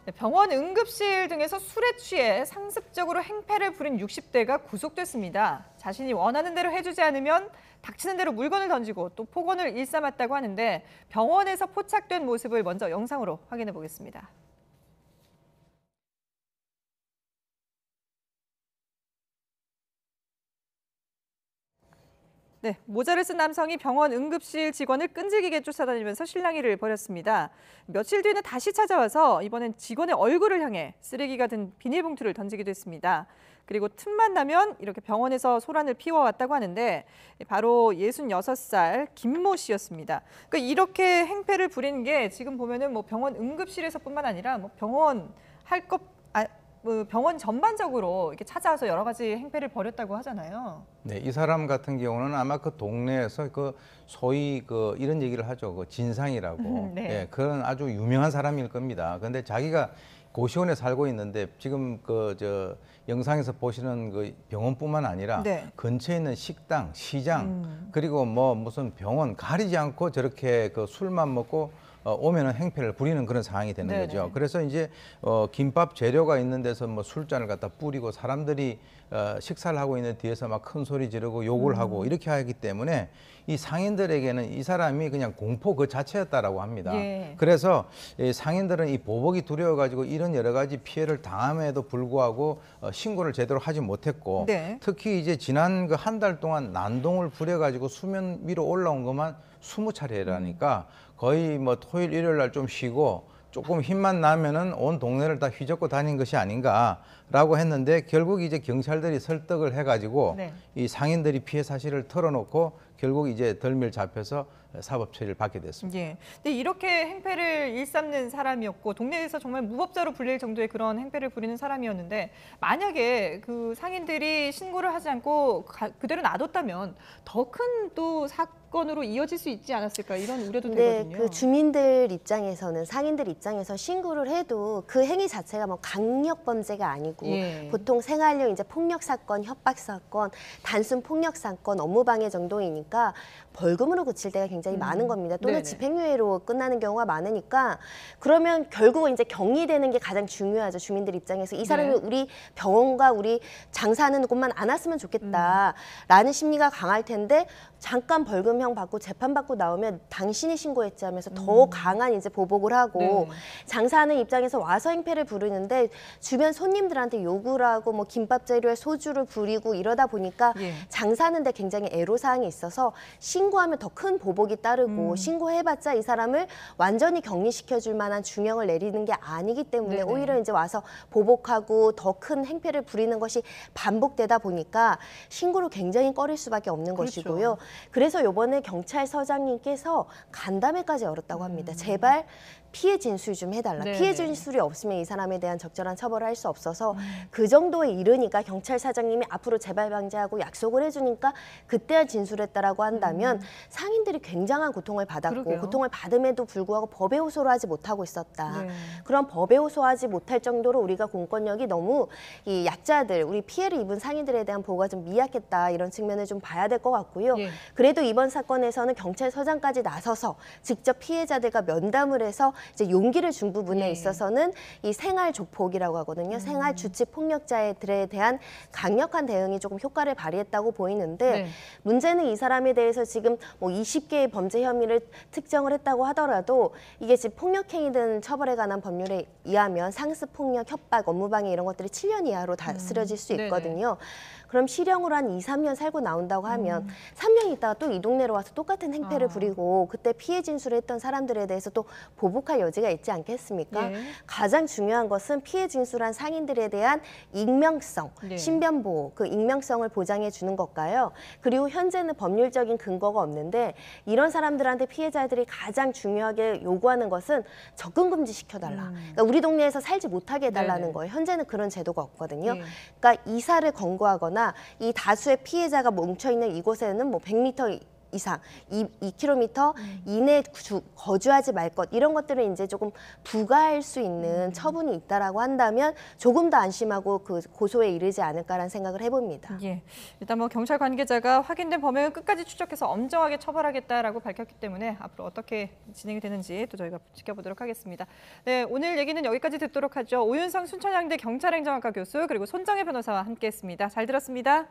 네, 병원 응급실 등에서 술에 취해 상습적으로 행패를 부린 60대가 구속됐습니다. 자신이 원하는 대로 해주지 않으면 닥치는 대로 물건을 던지고 또 폭언을 일삼았다고 하는데 병원에서 포착된 모습을 먼저 영상으로 확인해 보겠습니다. 네, 모자를 쓴 남성이 병원 응급실 직원을 끈질기게 쫓아다니면서 실랑이를 벌였습니다. 며칠 뒤에는 다시 찾아와서 이번엔 직원의 얼굴을 향해 쓰레기가 든 비닐봉투를 던지기도 했습니다. 그리고 틈만 나면 이렇게 병원에서 소란을 피워왔다고 하는데 바로 66살 김모 씨였습니다. 그러니까 이렇게 행패를 부리는 게 지금 보면은 뭐 병원 응급실에서뿐만 아니라 뭐 병원 전반적으로 이렇게 찾아와서 여러 가지 행패를 벌였다고 하잖아요. 네, 이 사람 같은 경우는 아마 그 동네에서 그 소위 그 이런 얘기를 하죠. 그 진상이라고. 네. 예, 그런 아주 유명한 사람일 겁니다. 그런데 자기가 고시원에 살고 있는데 지금 그 영상에서 보시는 그 병원뿐만 아니라 네. 근처에 있는 식당, 시장, 그리고 뭐 무슨 병원 가리지 않고 저렇게 그 술만 먹고 오면은 행패를 부리는 그런 상황이 되는 네네. 거죠. 그래서 이제 김밥 재료가 있는 데서 뭐 술잔을 갖다 뿌리고 사람들이 식사를 하고 있는 뒤에서 막 큰 소리 지르고 욕을 하고 이렇게 하기 때문에 이 상인들에게는 이 사람이 그냥 공포 그 자체였다라고 합니다. 예. 그래서 이 상인들은 이 보복이 두려워가지고 이런 여러 가지 피해를 당함에도 불구하고 신고를 제대로 하지 못했고 네. 특히 이제 지난 그 한 달 동안 난동을 부려가지고 수면 위로 올라온 것만 20차례라니까 거의 뭐 토요일, 일요일 날 좀 쉬고 조금 힘만 나면은 온 동네를 다 휘젓고 다닌 것이 아닌가라고 했는데 결국 이제 경찰들이 설득을 해가지고 네. 이 상인들이 피해 사실을 털어놓고 결국 이제 덜미를 잡혀서 사법 처리를 받게 됐습니다. 예. 근데 이렇게 행패를 일삼는 사람이었고 동네에서 정말 무법자로 불릴 정도의 그런 행패를 부리는 사람이었는데 만약에 그 상인들이 신고를 하지 않고 그대로 놔뒀다면 더 큰 또 사건으로 이어질 수 있지 않았을까 이런 우려도 되거든요. 그 주민들 입장에서는 상인들 입장에서 신고를 해도 그 행위 자체가 뭐 강력 범죄가 아니고 예. 보통 생활용 이제 폭력 사건, 협박 사건, 단순 폭력 사건, 업무방해 정도이니까 벌금으로 그칠 때가 굉장히 많은 겁니다. 또는 네네. 집행유예로 끝나는 경우가 많으니까 그러면 결국은 이제 격리되는 게 가장 중요하죠. 주민들 입장에서 이 사람이 네. 우리 병원과 우리 장사하는 곳만 안 왔으면 좋겠다라는 심리가 강할 텐데 잠깐 벌금형 받고 재판받고 나오면 당신이 신고했지 하면서 더 강한 이제 보복을 하고 네. 장사하는 입장에서 와서 행패를 부르는데 주변 손님들한테 욕을 하고 뭐 김밥 재료에 소주를 부리고 이러다 보니까 예. 장사하는데 굉장히 애로사항이 있어서 신고하면 더 큰 보복이 따르고 신고해봤자 이 사람을 완전히 격리시켜줄 만한 중형을 내리는 게 아니기 때문에 네네. 오히려 이제 와서 보복하고 더 큰 행패를 부리는 것이 반복되다 보니까 신고를 굉장히 꺼릴 수밖에 없는 그렇죠. 것이고요. 그래서 이번에 경찰서장님께서 간담회까지 열었다고 합니다. 제발 피해 진술 좀 해달라. 네네. 피해 진술이 없으면 이 사람에 대한 적절한 처벌을 할 수 없어서 그 정도에 이르니까 경찰서장님이 앞으로 재발 방지하고 약속을 해주니까 그때야 진술했다라고 한다면 상인들이 굉장한 고통을 받았고 그러게요. 고통을 받음에도 불구하고 법에 호소를 하지 못하고 있었다. 네. 그런 법에 호소하지 못할 정도로 우리가 공권력이 너무 이 약자들, 우리 피해를 입은 상인들에 대한 보호가 좀 미약했다. 이런 측면을 좀 봐야 될 것 같고요. 예. 그래도 이번 사건에서는 경찰서장까지 나서서 직접 피해자들과 면담을 해서 이제 용기를 준 부분에 예. 있어서는 이 생활 조폭이라고 하거든요. 생활 주치 폭력자들에 대한 강력한 대응이 조금 효과를 발휘했다고 보이는데 네. 문제는 이 사람에 대해서 지금 뭐 20개의 범죄 혐의를 특정을 했다고 하더라도 이게 지금 폭력행위 등 처벌에 관한 법률에 의하면 상습 폭력, 협박, 업무방해 이런 것들이 7년 이하로 다스려질 수 네네. 있거든요. 그럼 실형으로 한 2, 3년 살고 나온다고 하면 3년 있다가 또 이 동네로 와서 똑같은 행패를 부리고 그때 피해 진술을 했던 사람들에 대해서 또 보복할 여지가 있지 않겠습니까? 예. 가장 중요한 것은 피해 진술한 상인들에 대한 익명성, 네. 신변보호, 그 익명성을 보장해 주는 것과요. 그리고 현재는 법률적인 근거가 없는데 이런 사람들한테 피해자들이 가장 중요하게 요구하는 것은 접근 금지 시켜달라. 그러니까 우리 동네에서 살지 못하게 해달라는 네네. 거예요. 현재는 그런 제도가 없거든요. 예. 그러니까 이사를 권고하거나 이 다수의 피해자가 뭉쳐있는 이곳에는 뭐 100m 이상, 2km 이내 거주하지 말 것, 이런 것들은 이제 조금 부과할 수 있는 처분이 있다라고 한다면 조금 더 안심하고 그 고소에 이르지 않을까라는 생각을 해봅니다. 예, 일단 뭐 경찰 관계자가 확인된 범행을 끝까지 추적해서 엄정하게 처벌하겠다라고 밝혔기 때문에 앞으로 어떻게 진행이 되는지 또 저희가 지켜보도록 하겠습니다. 네, 오늘 얘기는 여기까지 듣도록 하죠. 오윤성 순천향대 경찰행정학과 교수 그리고 손정혜 변호사와 함께했습니다. 잘 들었습니다.